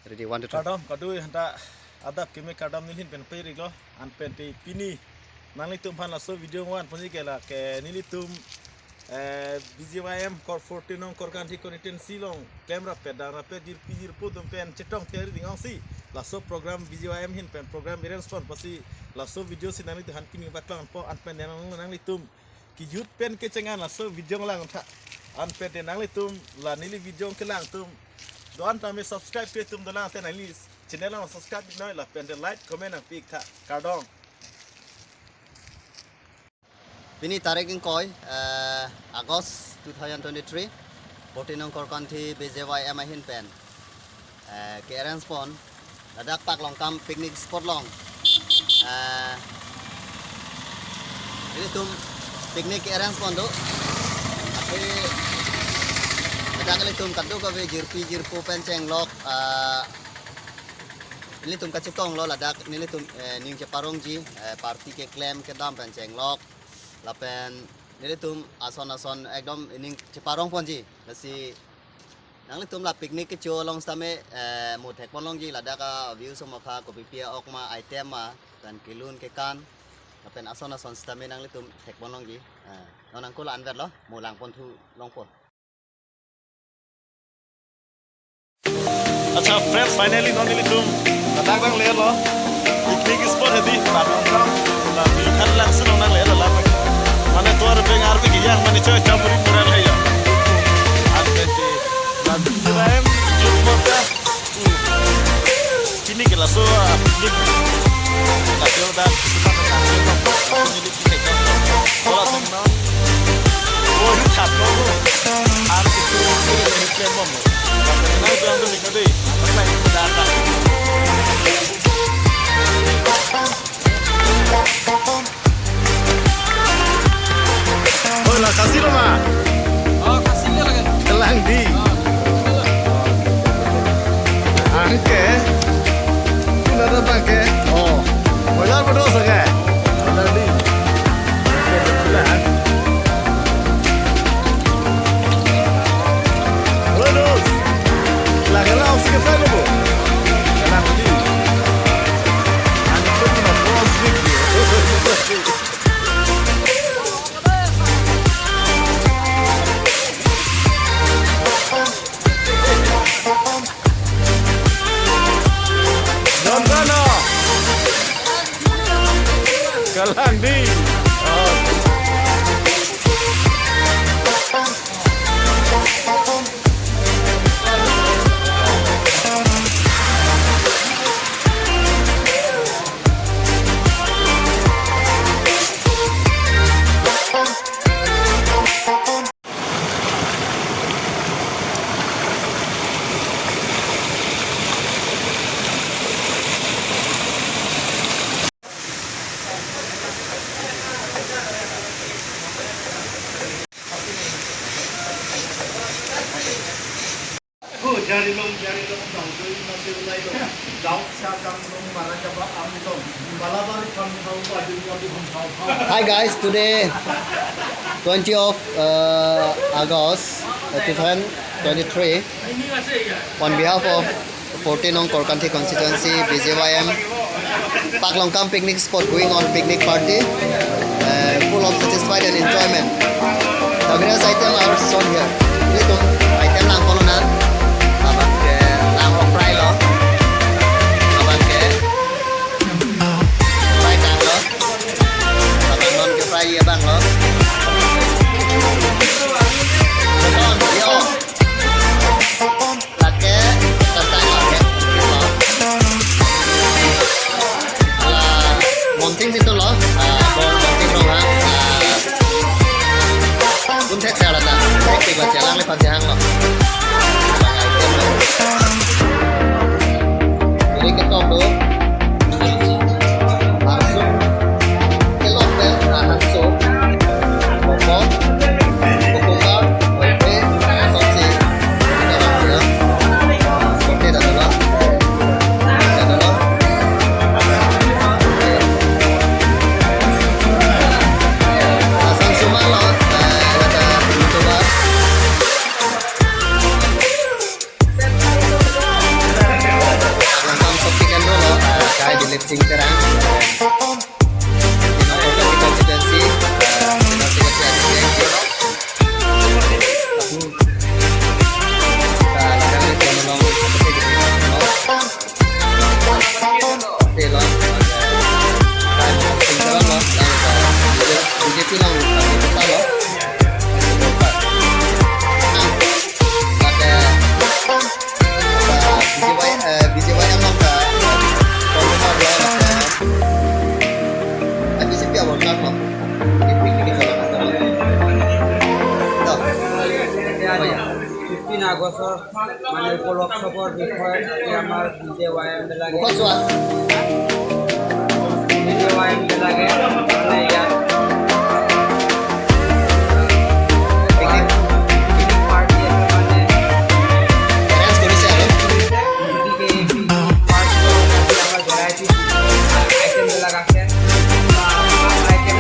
Ready, 1, 2, 3. Kadam kadui hanta adap keme kadam nilhin pen peirik lo an pen te pini nang litum pan la so video wan poni kela ke nilitum BGYM kor 14 nong kor kan thi koniten silong camera pedana pe dir pijir pudum pen chetong theri dingong si la so program BGYM hin pen program beren spon pasi la so video si nang litu han pini baklang po an pen nang litum ki yut pen ke cengan la so video lang tha an pen nang litum la nili video ke lang tum doan tame subscribe pe tum dalang ten ali channel ang subscribe noi la pen like comment ang pik tha kardong Pini tarik in koi August 2023 14 nong korkan thi BJYM hin pen ke arrange pon ladak pak long kam picnic spot long ini tum picnic ke arrange pon do ape ladak kali tum kadu ka ve jirpu pen cheng lok ini tum kacikong lo ladak ini tum ning ke parong ji party ke claim ke dam pen cheng lok lapen nile tum ason ekdom ining ceparong pon ji nasi nang tum la picnic ke cho long stame mo thek pon long ji lada ka view so makha ko pipia okma item ma dan kilun ke kan lapen ason stame nang tum thek pon long ji nang ko la anver lo mo lang pon thu long pon. अच्छा friends finally non नili tum ladak bang le lo picnic spot hedi parong kam la mi kan lang sunong nang le lo la mana tuar pengar pi yang mana coy campur kurang aja adventi nanti kirain jumpa kini kita so kasih dan ini kita kalau teman oh itu satu harus itu klaim nah itu yang tuh nikmati pernah datang oh lah kasih lo mah Oh, kasihnya lagi. kelang di angke ini ada bangke oh modal berdua saja modal di kebetulan terus lagi opsi ke sana bu kelang di angke itu mau bos gitu Galang di jari long dong jadi masih mulai dong daun siapkan dong marah coba kami dong balabar kami tahu baju kami tahu. Hi guys, today 20 of August 2023 on behalf of 14 Nong Korkanthi constituency BJYM Paklongkam picnic spot going on picnic party full of satisfied and enjoyment. The various items are shown here. Ini tuh item lang polonan abang ke lang fry lo abang ke fry kang lo abang non ke fry ya bang lo beton yo lake tentang lake lo monting situ lo bol monting lo ha pun tek saya lah tak tek baca lang lepas jahang lo jadi ketok tuh langsung kelop dan langsung pokok kukumbar WP asopsi ini orang dia seperti dah dulu asal semua lo ada coba আগষ্টৰ মানে উপলক্ষৰ বিষয়ে আজি আমাৰ BJYM বিলাকে মুখত চোৱা BJYM বিলাকে মানে ইয়াত পিকনিক পাৰ্টি আছে মানে এৰেঞ্জ কৰিছে আৰু গতিকে এই পিকনিক পাৰ্টিৰ আমাৰ ভেৰাইটি আইটেমবিলাক আছে আইটেম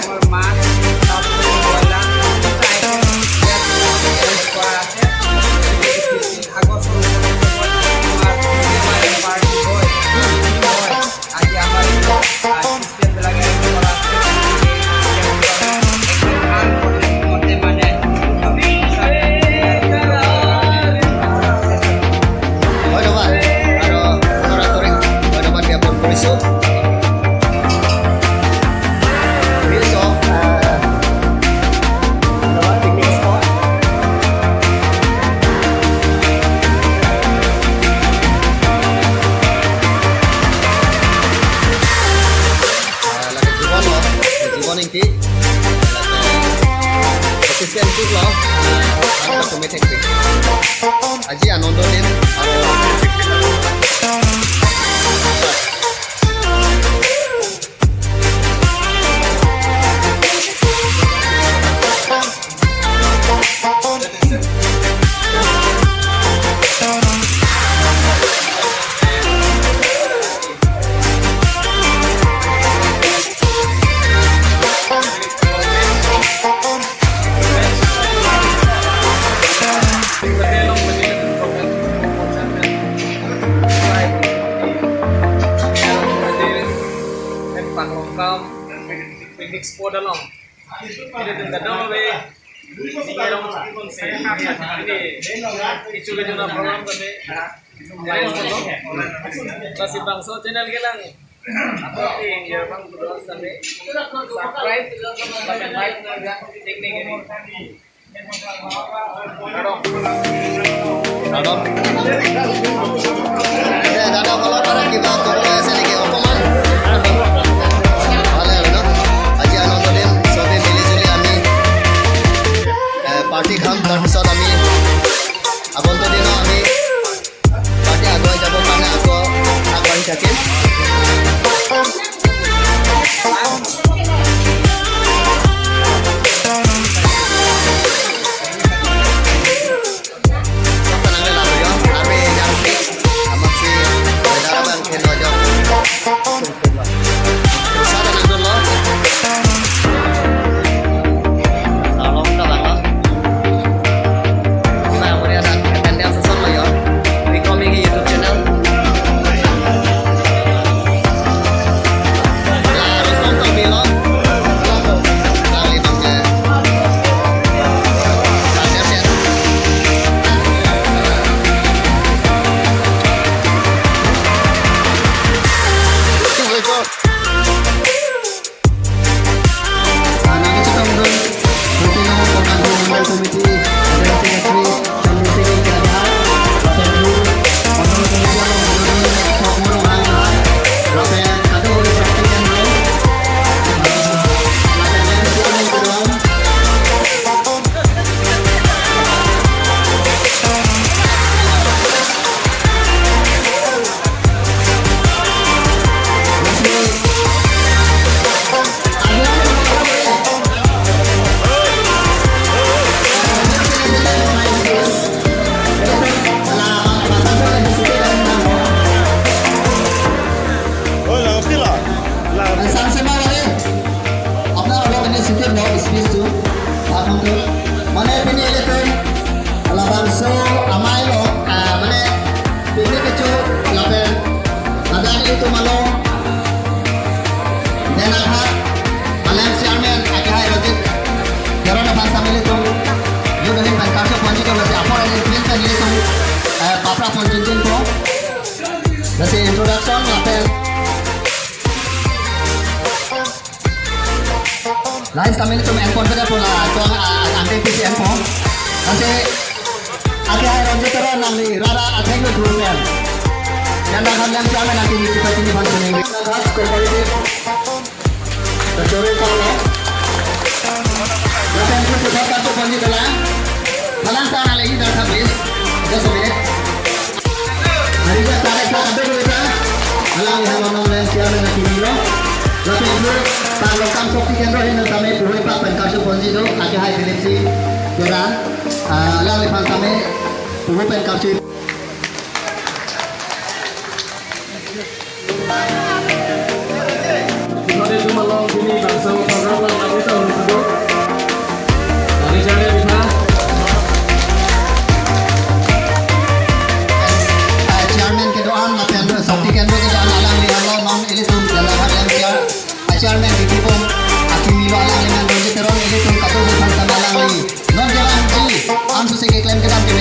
আমাৰ মাছ তাৰপিছত ব্ৰইলাৰ আগষ্টৰ পাৰ্টি হয় আজি আমাৰ চিষ্টেমবিলাক কৰা আছে মানে ধন্যবাদ আৰু অনুৰাগ কৰিক ধন্যবাদ জ্ঞাপন কৰিছোঁ জীবন এংকি এছিষ্টেণ্টটোক লওঁ আৰু তুমি থাকিবি আজি আনন্দ দিন আৰু picnic spot along. Ini tentang apa? Ini orang konsep. Ini itu juga program kami. Kasih bangsa channel gelang. Apa sih yang bang terus kami subscribe dan like na picnic ini. দাদা ফলৰ পৰা কিবা ক'বলৈ আছে নেকি অকণমান ভালে আৰু ন আজি আনন্দ দিন চবেই মিলিজুলি আমি পাৰ্টি খাম তাৰপিছত আমি আগন্তুক দিনত আমি পাৰ্টি আগুৱাই যাবৰ কাৰণে আকৌ আগবাঢ়ি থাকিম মানে পিনি এলেকৈ লাভাংশ আমাই lo মানে পিনি কিছু লাভে লাদান itu malo denahar alam chairman agai rojit jarana bangsa mile tu yo dengan bangsa ponji ke masih apa ini print kan ini tu papra ponjin ko masih introduction lapel Lais kami itu handphone pada pula tuang angkai PC handphone. Nanti ada yang ranjut terus nanti rara ada yang berjualan. Yang dah kalian siapa nanti di tempat ini bantu nih. Ras korporatif. Tercuri kalau Lapan itu sudah kartu kunci telah. Halang sana lagi dah habis. Just a minute. Hari ini tarik tak ada kita. Halang yang ngomong dan siapa yang kini lo. Lapan itu kalau kamu kopi kendro ini kami buat pak penkartu kunci itu. Akhir hari Philipsi. Kira. Halang lepas kami buat penkartu. Kita cuma long ini bangsa program lang kami tahu dulu. Dari sana bisa. Chairman ke doan mapian do sakti ke do ke doan alang li Allah mam ili tum dalam harian dia chairman di pun akimi lo alang li man do teron ili tum katu bukan alang li non jalan ji am su se ke claim ke dam ke